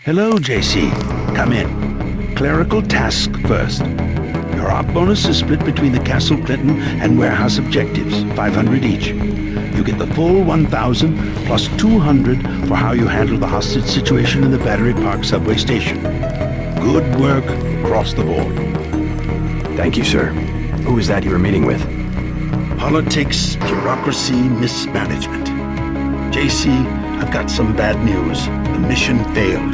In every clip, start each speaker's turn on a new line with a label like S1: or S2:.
S1: Hello, JC. Come in. Clerical task first. Your op bonus is split between the Castle Clinton and warehouse objectives, 500 each. You get the full 1,000 plus 200 for how you handle the hostage situation in the Battery Park subway station. Good work across the board.
S2: Thank you, sir. Who is that you were meeting with?
S1: Politics, bureaucracy, mismanagement. JC, I've got some bad news. The mission failed.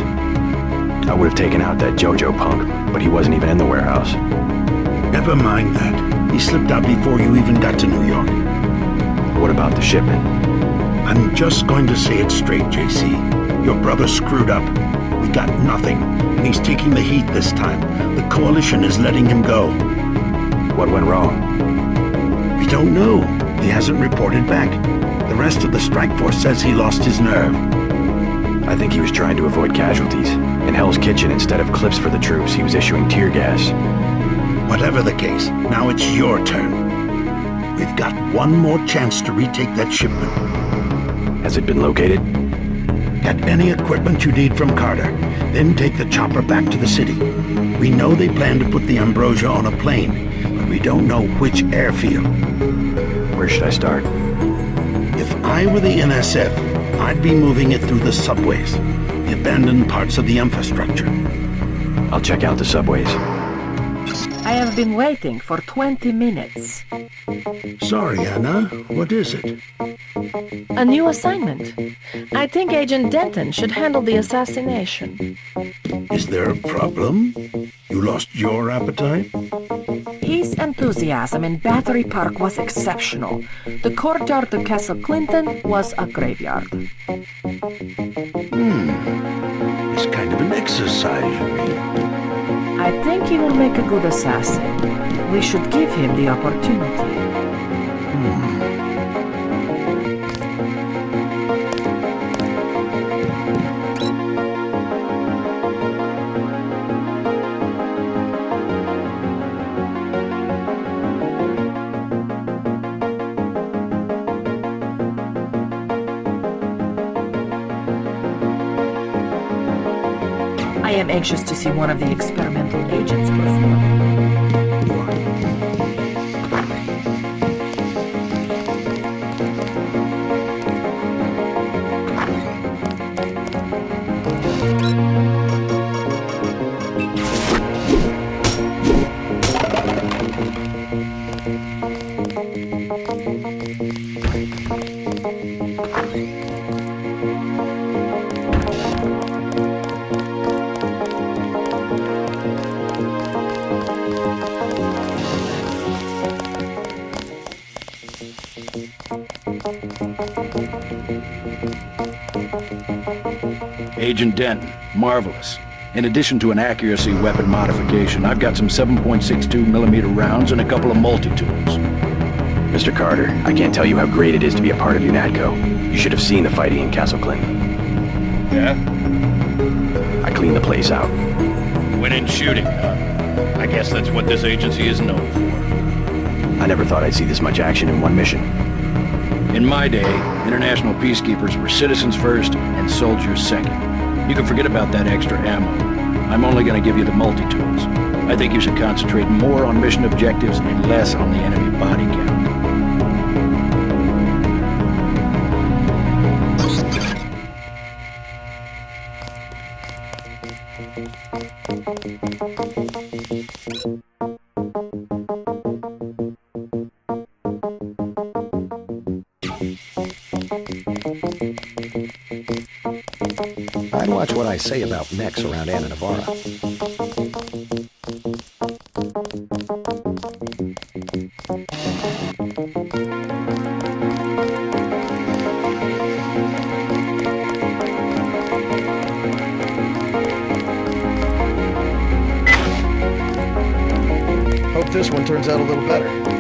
S2: I would have taken out that JoJo punk, but he wasn't even in the warehouse.
S1: Never mind that. He slipped out before you even got to New York.
S2: What about the shipment?
S1: I'm just going to say it straight, JC. Your brother screwed up. We got nothing, and he's taking the heat this time. The Coalition is letting him go.
S2: What went wrong?
S1: We don't know. He hasn't reported back. The rest of the strike force says he lost his nerve.
S2: I think he was trying to avoid casualties. In Hell's Kitchen, instead of clips for the troops, he was issuing tear gas.
S1: Whatever the case, now it's your turn. We've got one more chance to retake that shipment.
S2: Has it been located?
S1: Get any equipment you need from Carter, then take the chopper back to the city. We know they plan to put the Ambrosia on a plane, but we don't know which airfield.
S2: Where should I start?
S1: If I were the NSF, I'd be moving it through the subways, the abandoned parts of the infrastructure.
S2: I'll check out the subways.
S3: I have been waiting for 20 minutes.
S1: Sorry, Anna. What is it?
S3: A new assignment. I think Agent Denton should handle the assassination.
S1: Is there a problem? You lost your appetite?
S3: His enthusiasm in Battery Park was exceptional. The courtyard of Castle Clinton was a graveyard.
S1: It's kind of an exercise, you mean?
S3: I think he will make a good assassin. We should give him the opportunity. I am anxious to see one of the experimental agents perform.
S4: Agent Denton, marvelous. In addition to an accuracy weapon modification, I've got some 7.62mm rounds and a couple of multi-tools.
S2: Mr. Carter, I can't tell you how great it is to be a part of UNATCO. You should have seen the fighting in Castle Clinton.
S4: Yeah?
S2: I cleaned the place out.
S4: Went in shooting, huh? I guess that's what this agency is known for.
S2: I never thought I'd see this much action in one mission.
S4: In my day, international peacekeepers were citizens first and soldiers second. You can forget about that extra ammo. I'm only going to give you the multi-tools. I think you should concentrate more on mission objectives and less on the enemy body count.
S5: I'd watch what I say about mechs around Anna Navarra. Hope this one turns out a little better.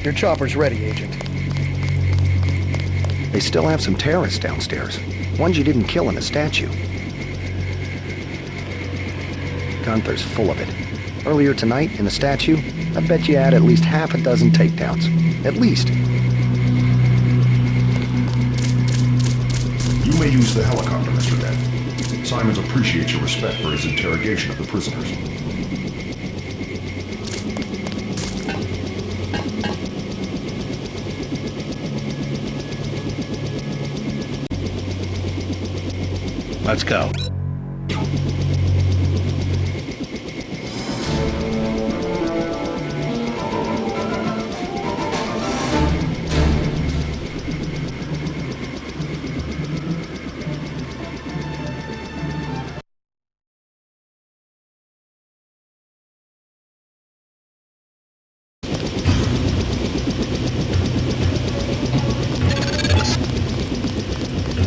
S5: Your chopper's ready, Agent. They still have some terrorists downstairs. Ones you didn't kill in the statue. Gunther's full of it. Earlier tonight, in the statue, I bet you had at least half a dozen takedowns. At least.
S6: You may use the helicopter, Mr. Dent. Simons appreciates your respect for his interrogation of the prisoners.
S1: Let's go.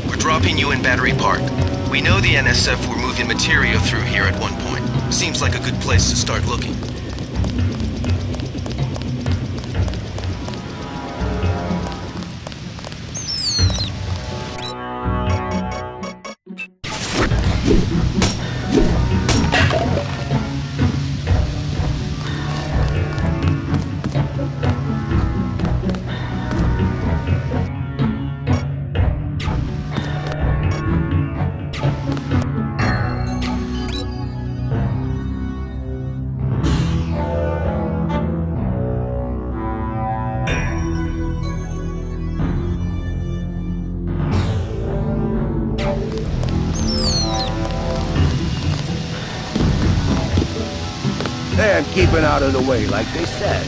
S7: We're dropping you in Battery Park. We know the NSF were moving material through here at one point. Seems like a good place to start looking.
S8: And keeping out of the way, like they said.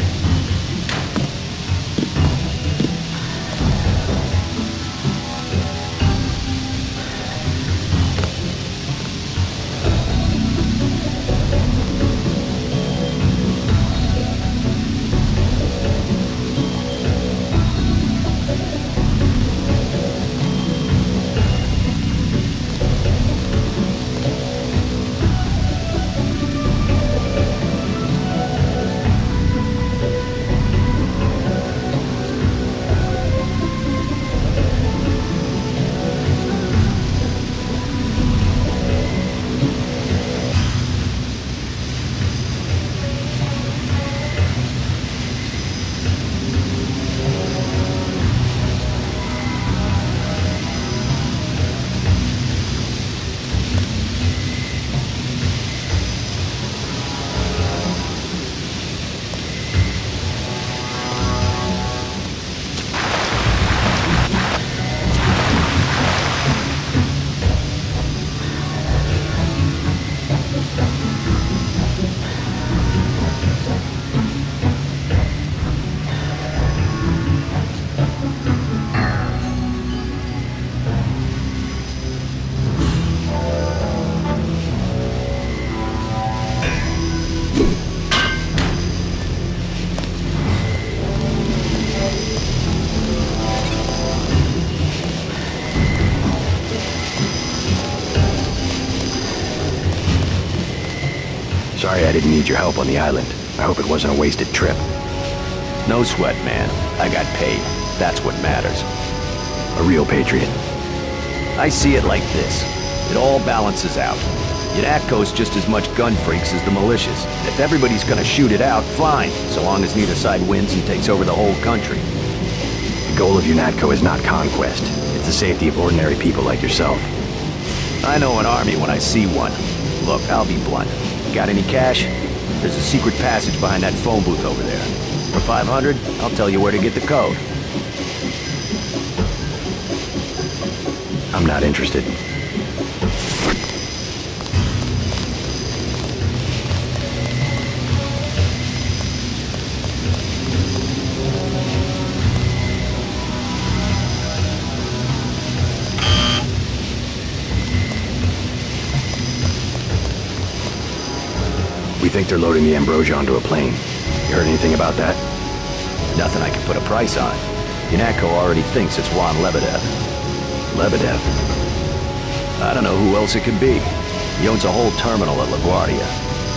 S2: Sorry I didn't need your help on the island. I hope it wasn't a wasted trip.
S4: No sweat, man. I got paid. That's what matters.
S2: A real patriot.
S4: I see it like this. It all balances out. UNATCO's just as much gun freaks as the militias. If everybody's gonna shoot it out, fine, so long as neither side wins and takes over the whole country.
S2: The goal of UNATCO is not conquest. It's the safety of ordinary people like yourself.
S4: I know an army when I see one. Look, I'll be blunt. Got any cash? There's a secret passage behind that phone booth over there. For 500, I'll tell you where to get the code.
S2: I'm not interested. We think they're loading the Ambrosia onto a plane. You heard anything about that?
S4: Nothing I can put a price on. UNATCO already thinks it's Juan Lebedev.
S2: Lebedev?
S4: I don't know who else it could be. He owns a whole terminal at LaGuardia.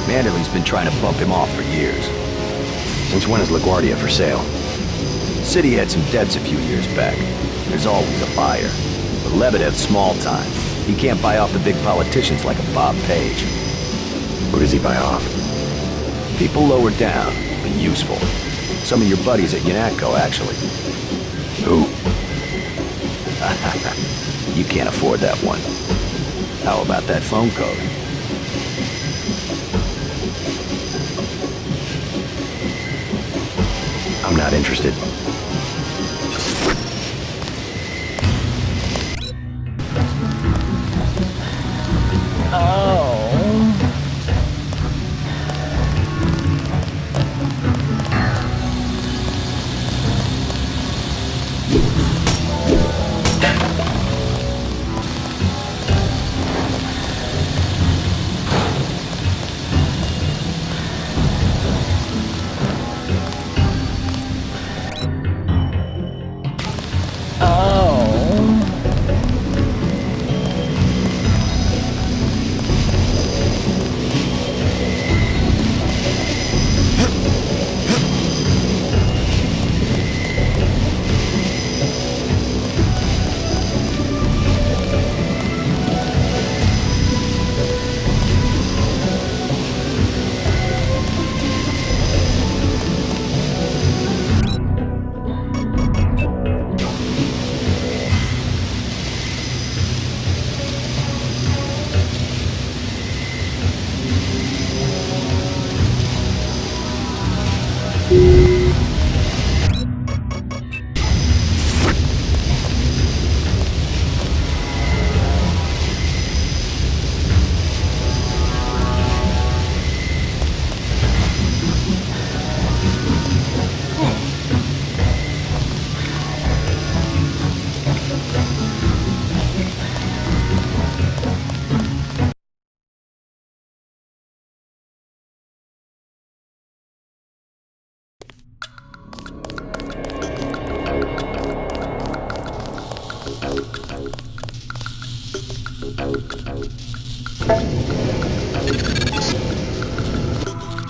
S4: Manderley's been trying to bump him off for years.
S2: Since when is LaGuardia for sale?
S4: City had some debts a few years back.
S2: There's always a buyer. But Lebedev's small time. He can't buy off the big politicians like a Bob Page. Who does he buy off? People lower down, but useful. Some of your buddies at Yanatco, actually. Who? You can't afford that one. How about that phone code? I'm not interested.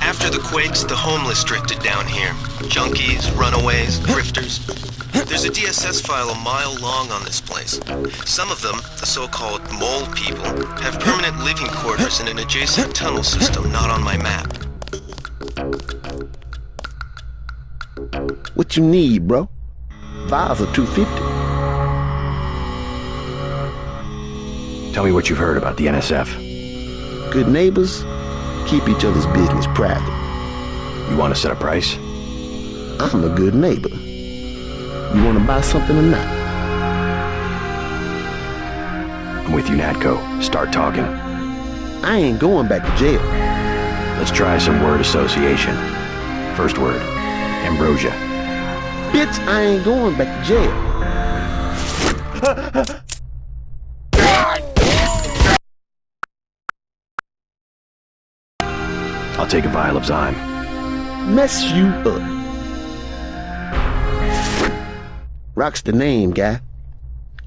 S7: After the quakes, the homeless drifted down here. Junkies, runaways, grifters. There's a DSS file a mile long on this place. Some of them, the so-called mole people, have permanent living quarters in an adjacent tunnel system not on my map.
S8: What you need, bro? Vials are $250.
S2: Tell me what you've heard about the NSF.
S8: Good neighbors keep each other's business private.
S2: You want to set a price?
S8: I'm a good neighbor. You want to buy something or not?
S2: I'm with you, Natco. Start talking.
S8: I ain't going back to jail.
S2: Let's try some word association. First word, ambrosia.
S8: Bitch, I ain't going back to jail.
S2: I'll take a vial of Zyme.
S8: Mess you up. Rock's the name, guy.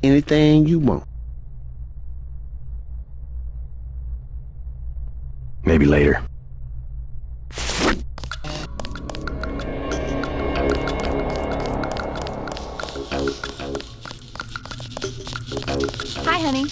S8: Anything you want.
S2: Maybe later.
S9: Hi, honey.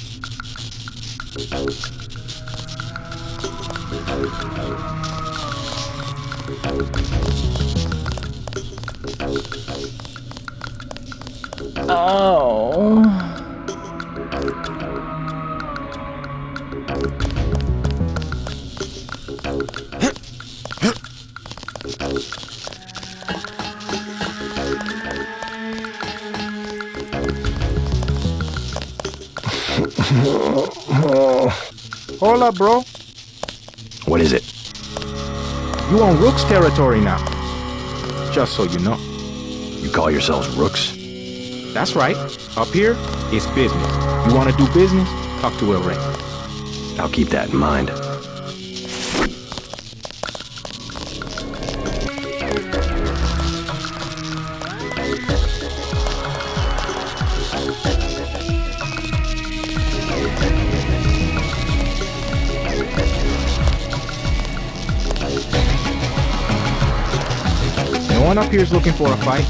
S10: Hola, bro.
S2: What is it?
S10: You on Rook's territory now. Just so you know.
S2: You call yourselves Rooks?
S10: That's right. Up here, it's business. You want to do business? Talk to El Rey.
S2: I'll keep that in mind.
S10: No one up here is looking for a fight.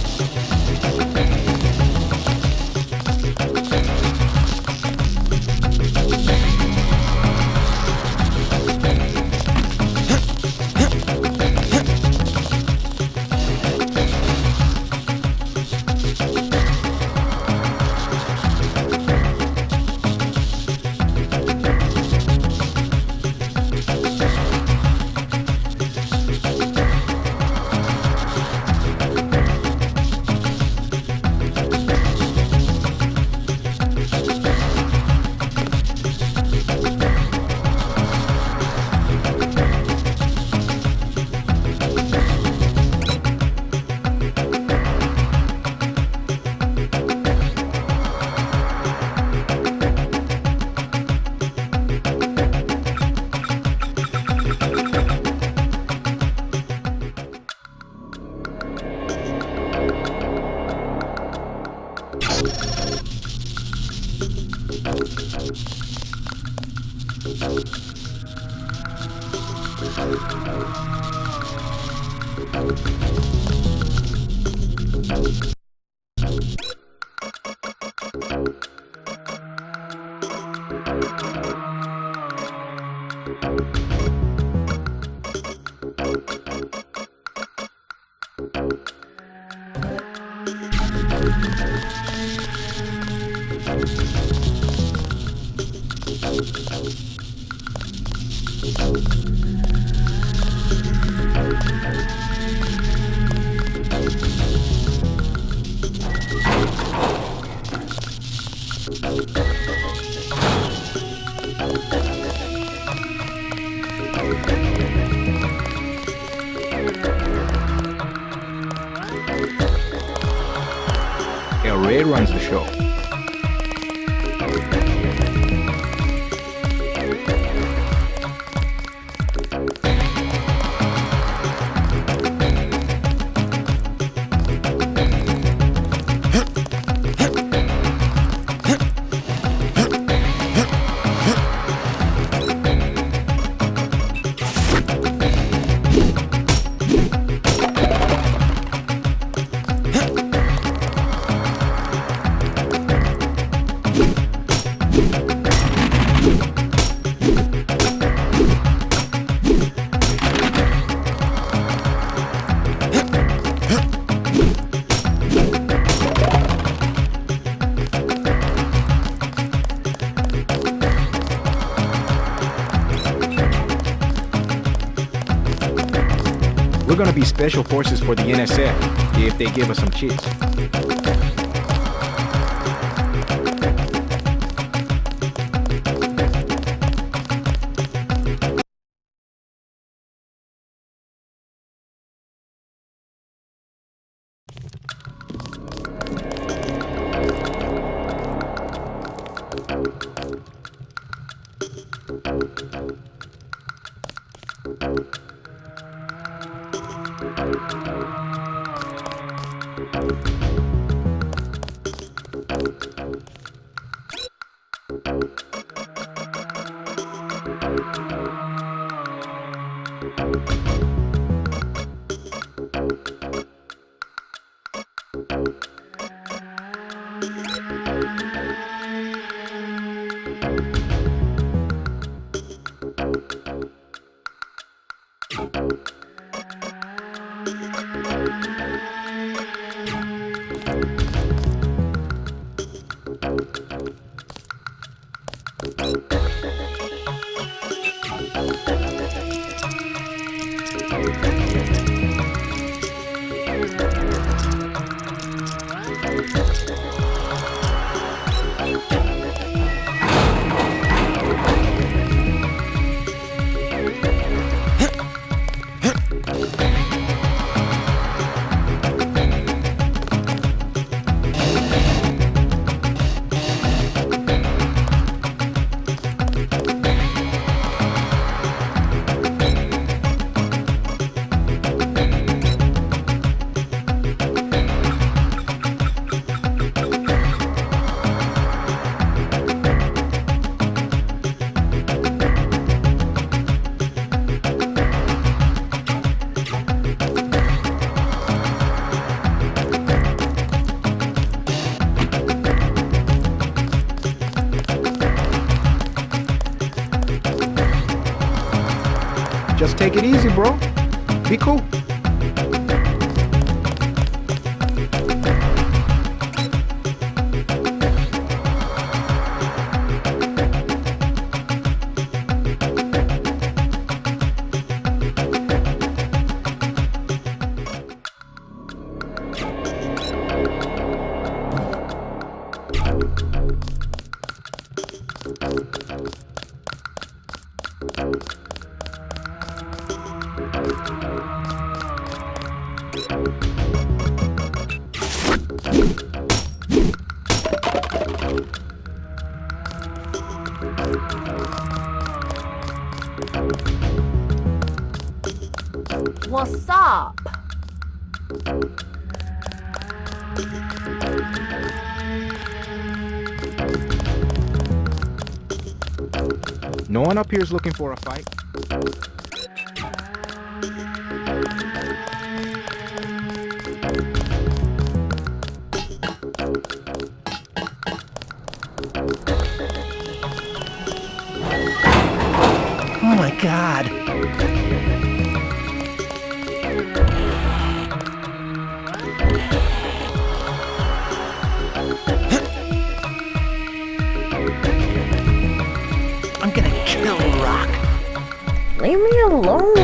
S10: El Ray runs the show. We're gonna be special forces for the NSF if they give us some chits. Just take it easy, bro. Be cool.
S3: What's up?
S10: No one up here is looking for a fight.
S1: I'm gonna kill Rock.
S3: Leave me alone.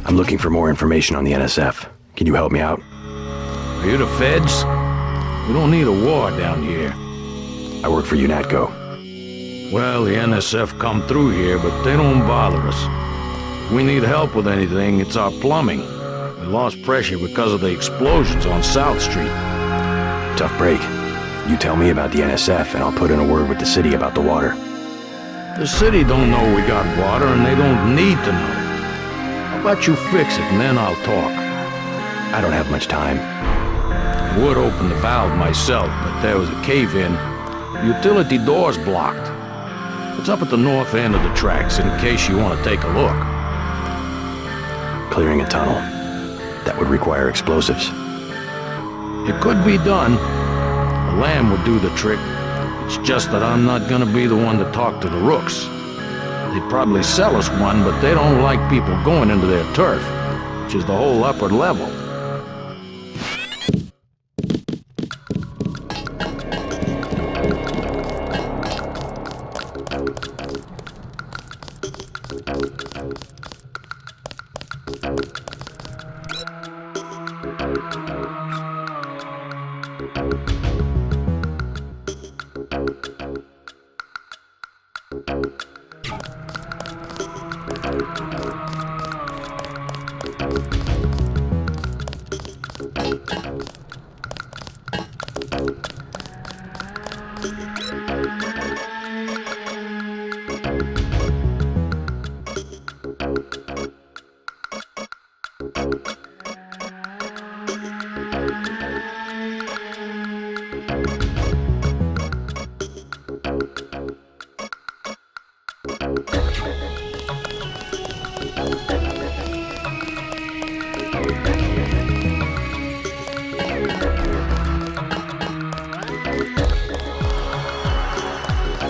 S2: I'm looking for more information on the NSF. Can you help me out?
S4: Are you the feds? We don't need a war down here.
S2: I work for UNATCO.
S4: Well, the NSF come through here, but they don't bother us. If we need help with anything, it's our plumbing. We lost pressure because of the explosions on South Street.
S2: Tough break. You tell me about the NSF and I'll put in a word with the city about the water.
S4: The city don't know we got water, and they don't need to know. How about you fix it, and then I'll talk.
S2: I don't have much time.
S4: I would open the valve myself, but there was a cave-in. The utility door's blocked. It's up at the north end of the tracks, in case you want to take a look.
S2: Clearing a tunnel. That would require explosives.
S4: It could be done. The lamb would do the trick. It's just that I'm not gonna be the one to talk to the rooks. They'd probably sell us one, but they don't like people going into their turf, which is the whole upper level.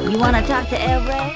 S9: You want to talk to El Rey?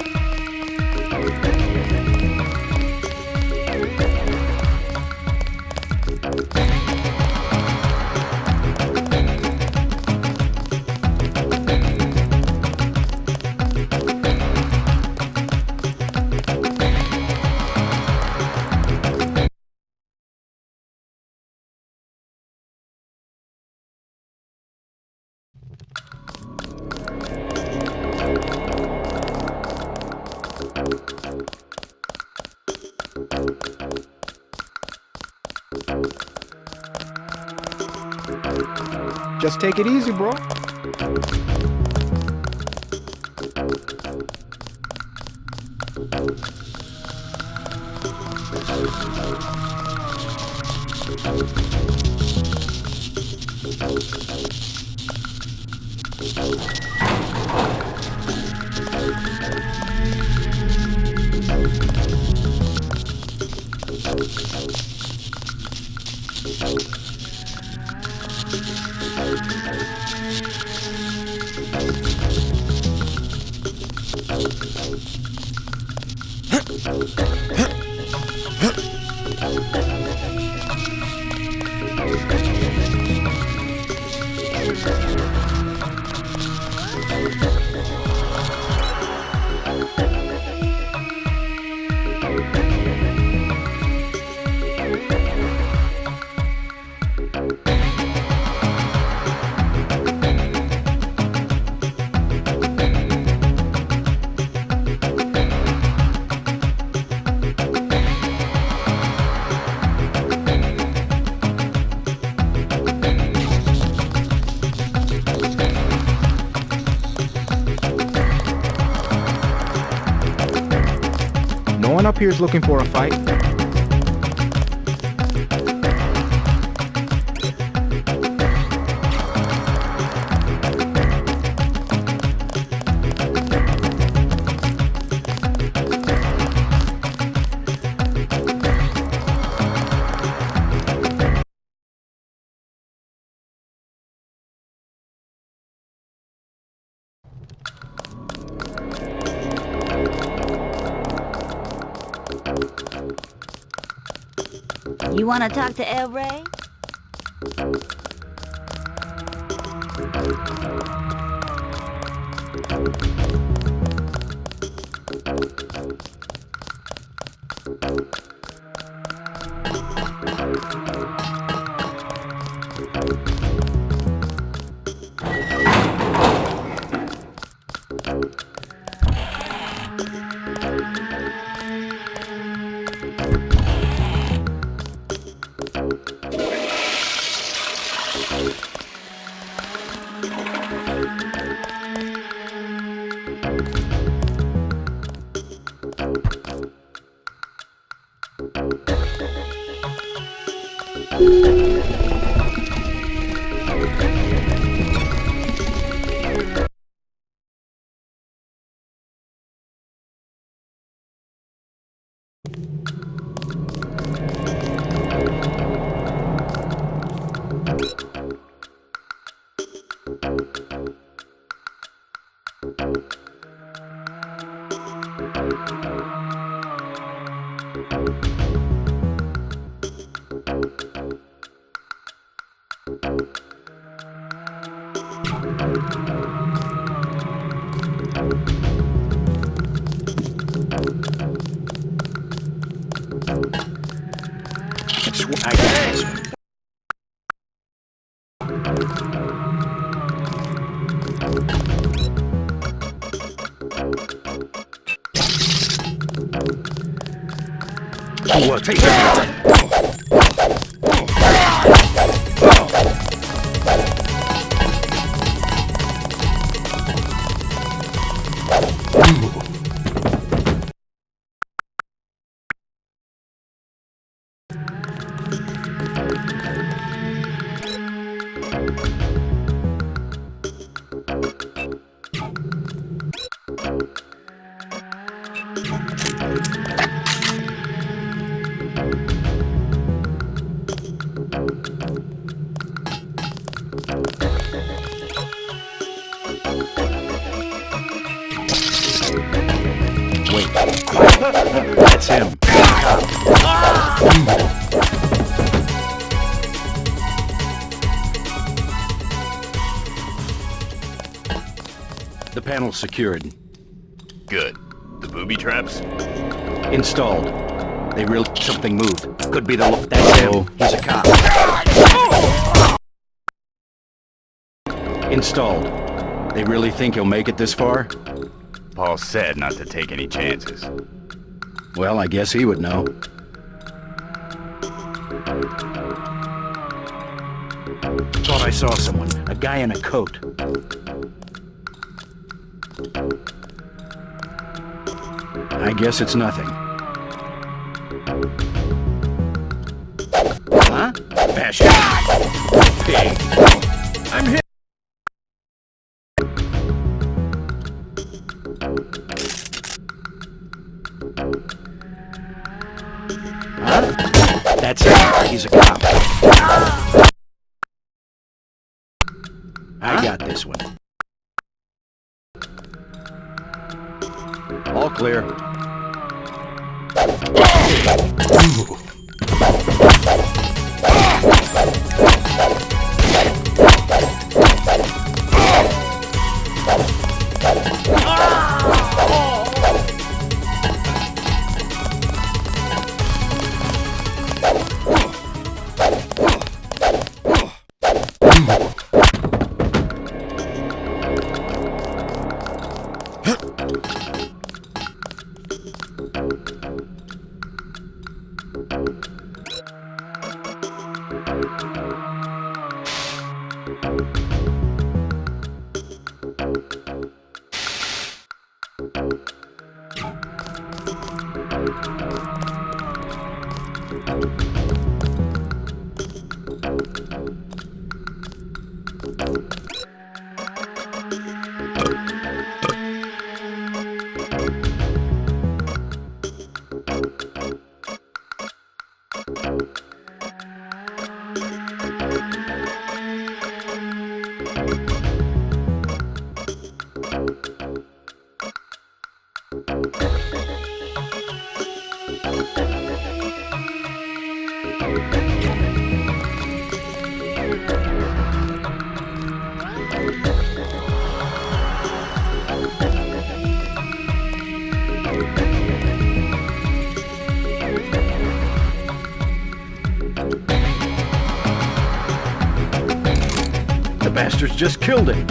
S10: Just take it easy, bro. No one up here is looking for a fight.
S9: You want to talk to El Rey?
S4: I guess.
S1: Well, take that.
S4: That's him. The panel's secured.
S2: Good. The booby traps?
S4: Installed. They really... Something moved. Could be the... That's him. He's a cop. Installed. They really think he'll make it this far?
S2: Paul said not to take any chances.
S4: Well, I guess he would know. Thought I saw someone. A guy in a coat. I guess it's nothing. Huh? Fashion. Pig. I'm hit. Huh? That's it. He's a cop. I got this one. All clear. The bastards just killed him.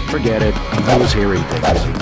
S2: Forget it. I was hearing things.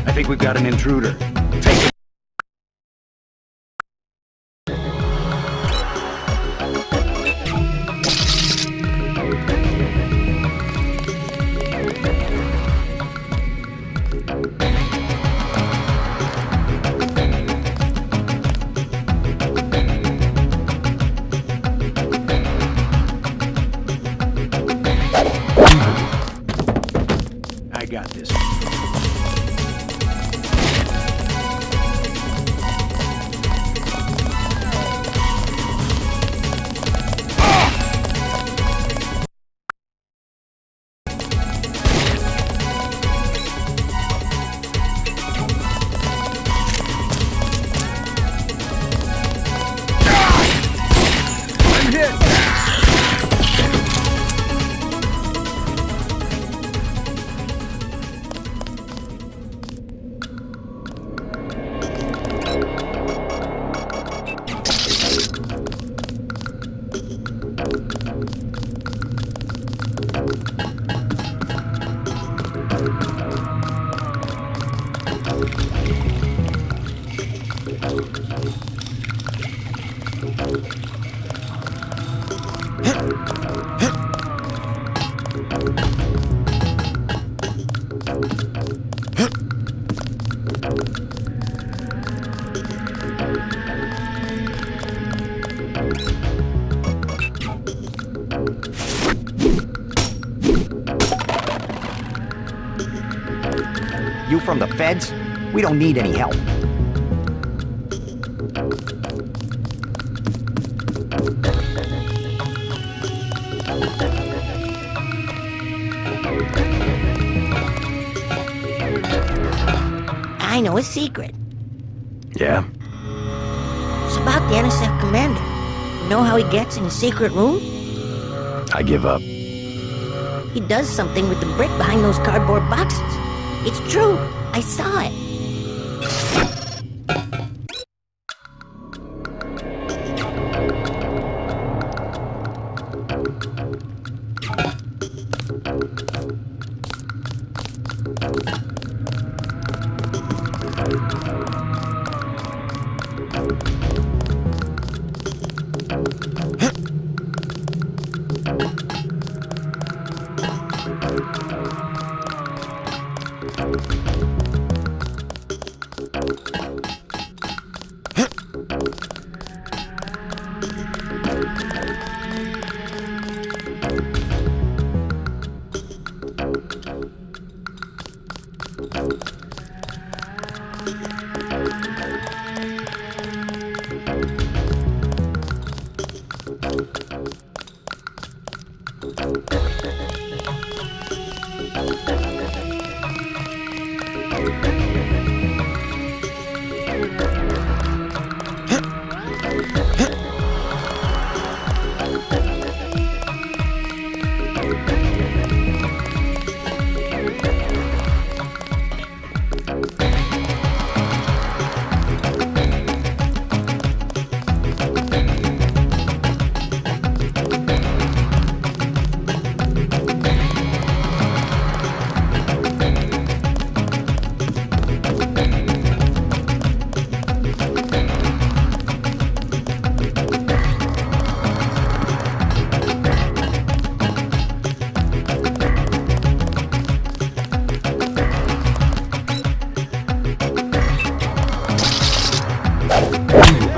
S4: I think we've got an intruder. Take it. I got this.
S11: You from the feds? We don't need any help.
S9: I know a secret.
S2: Yeah?
S9: It's about the NSF commander. You know how he gets in his secret room?
S2: I give up.
S9: He does something with the brick behind those cardboard boxes. It's true. I saw it.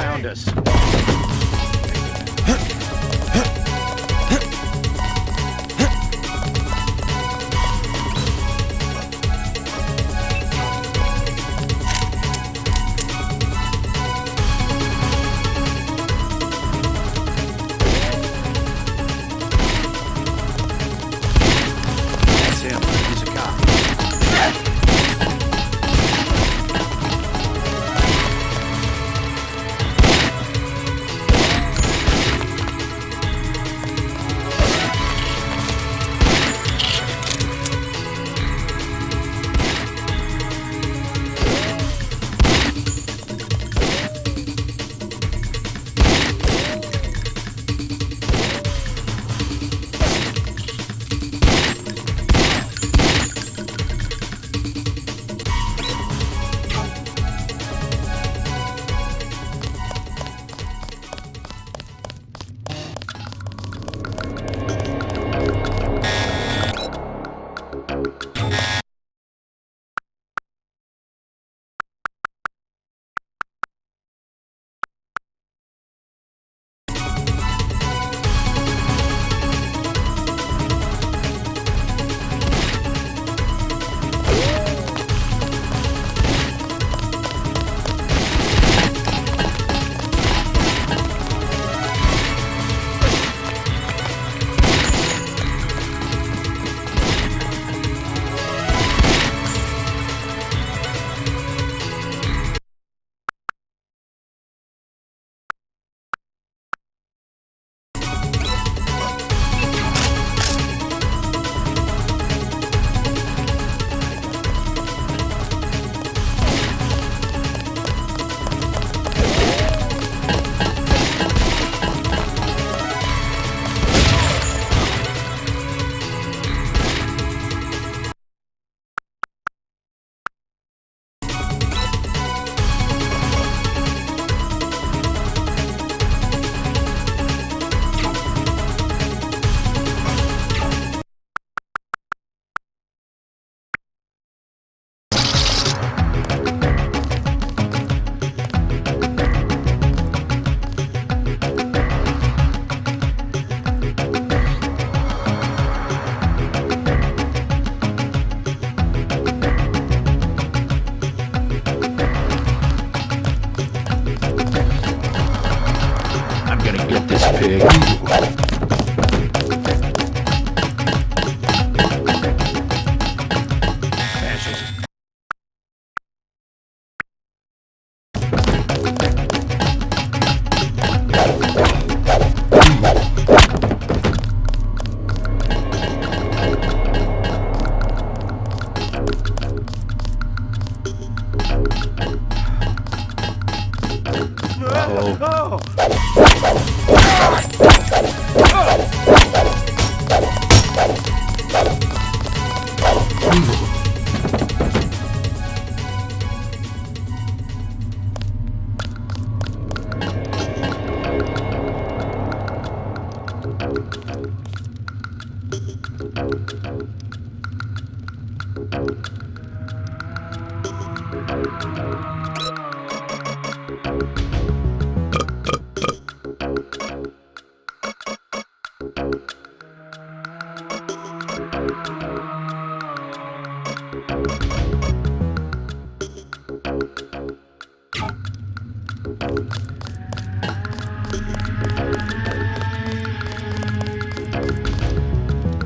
S4: Found us. That's him. He's a cop.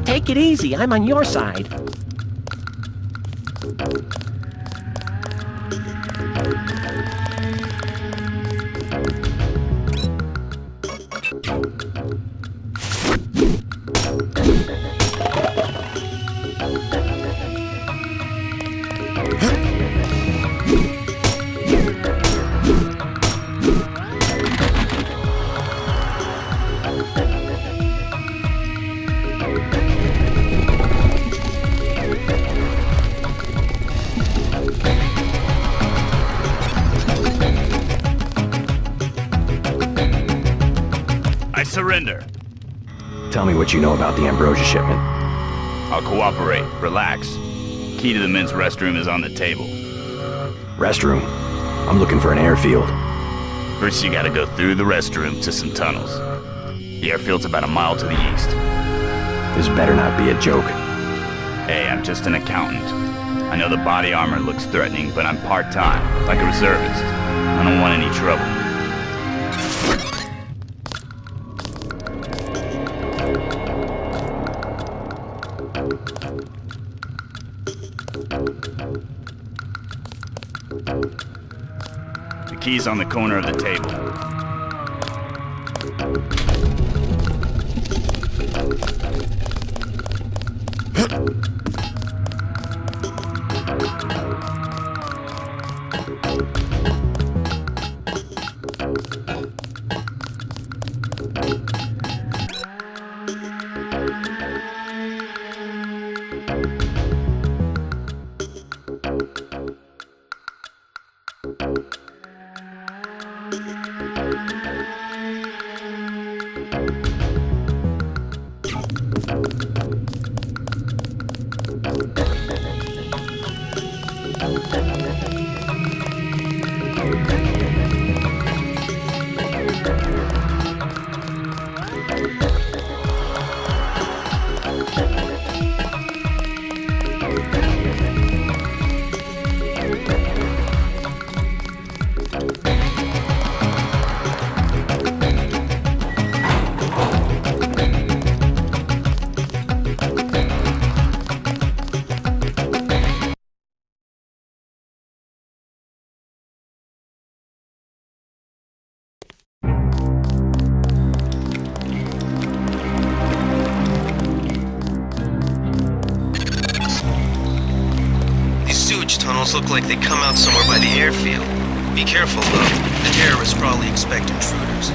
S12: Take it easy, I'm on your side.
S13: Surrender.
S2: Tell me what you know about the Ambrosia shipment.
S13: I'll cooperate. Relax. Key to the men's restroom is on the table.
S2: Restroom? I'm looking for an airfield.
S13: First you gotta go through the restroom to some tunnels. The airfield's about a mile to the east.
S2: This better not be a joke.
S13: Hey, I'm just an accountant. I know the body armor looks threatening, but I'm part-time, like a reservist. I don't want any trouble. The key's on the corner of the table.
S7: Tunnels look like they come out somewhere by the airfield. Be careful, though. The terrorists probably expect intruders.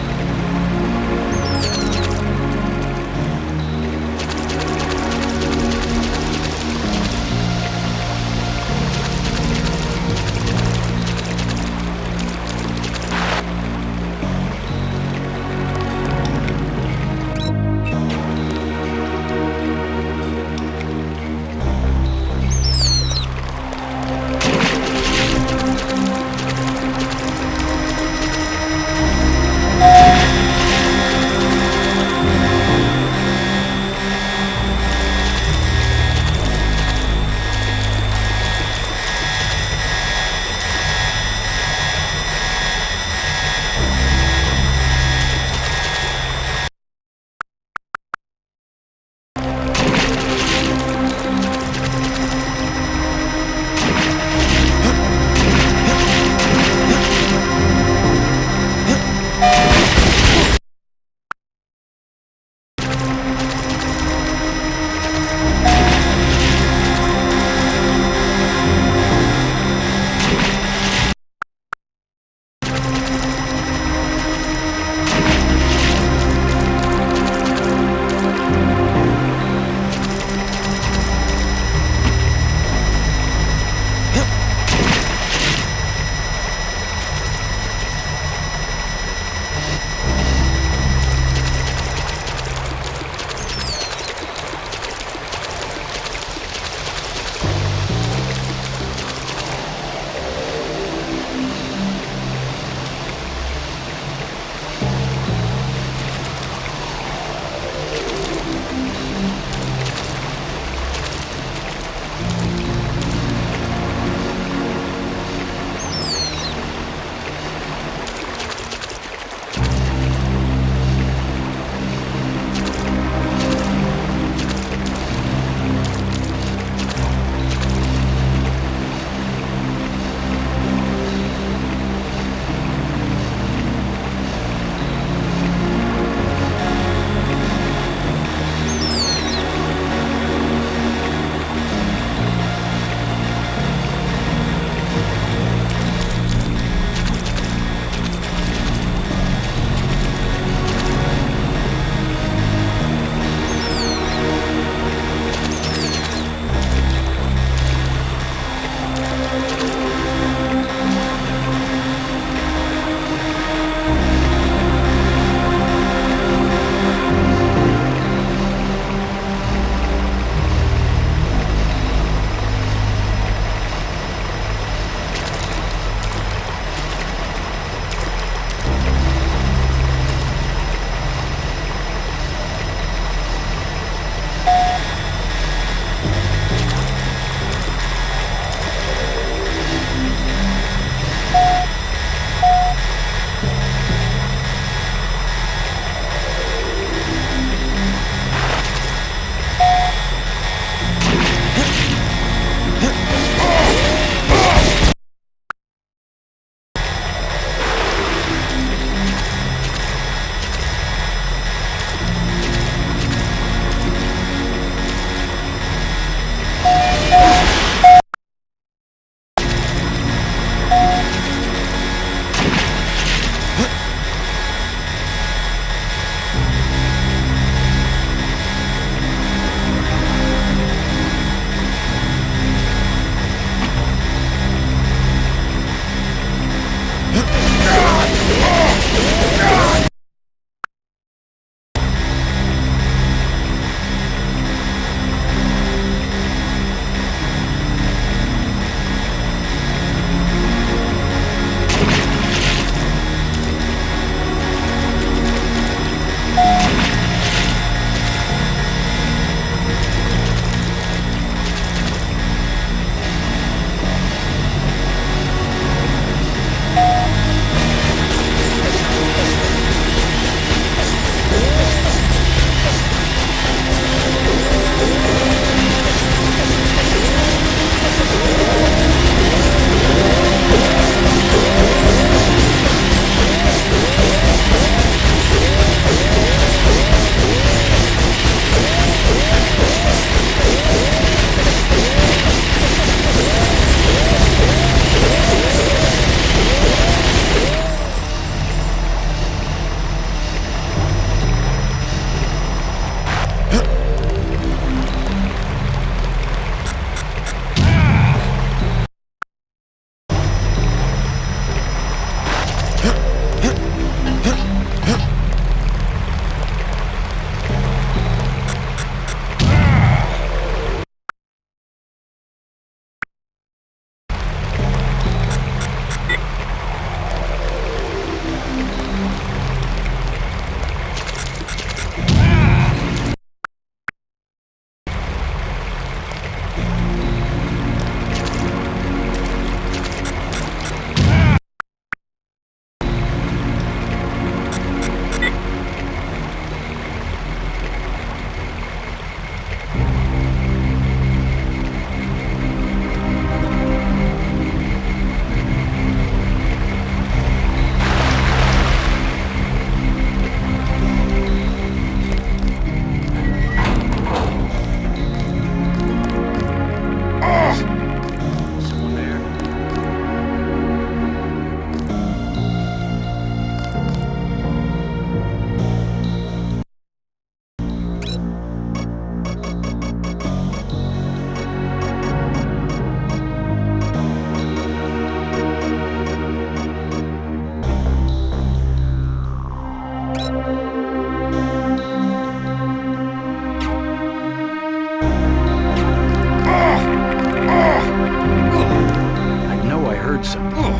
S4: heard something.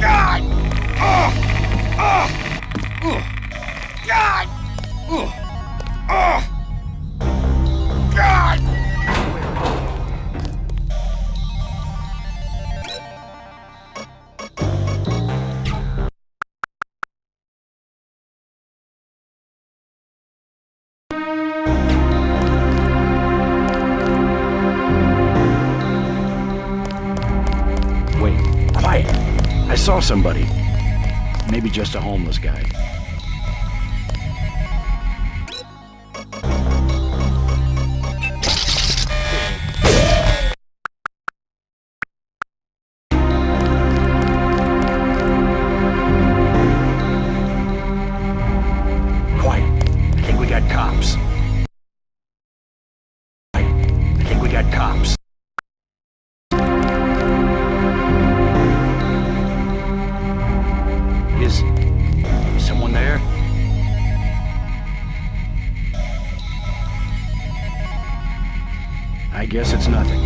S14: God! God! God!
S4: Wait, quiet. I saw somebody. Maybe just a homeless guy. Quiet. I think we got cops. Quiet. I think we got cops. Is someone there? I guess it's nothing.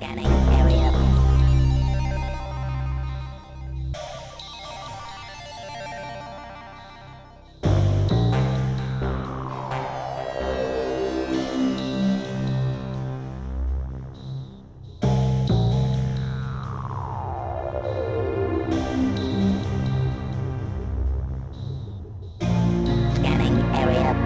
S9: Scanning area. Scanning area.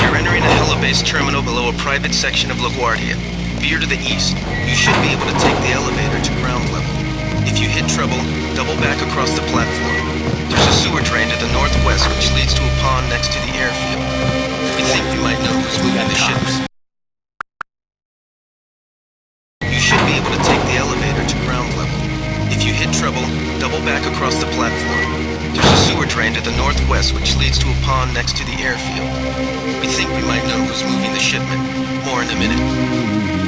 S7: You're entering a helibase terminal below a private section of LaGuardia. Veer to the east. You should be able to take the elevator to ground level. If you hit trouble, double back across the platform. There's a sewer drain to the northwest which leads to a pond next to the airfield. We think we might know who's moving the ships. You should be able to take the elevator to ground level. If you hit trouble, double back across the platform. There's a sewer drain to the northwest which leads to a pond next to the airfield. We think we might know who's moving the shipment. More in a minute.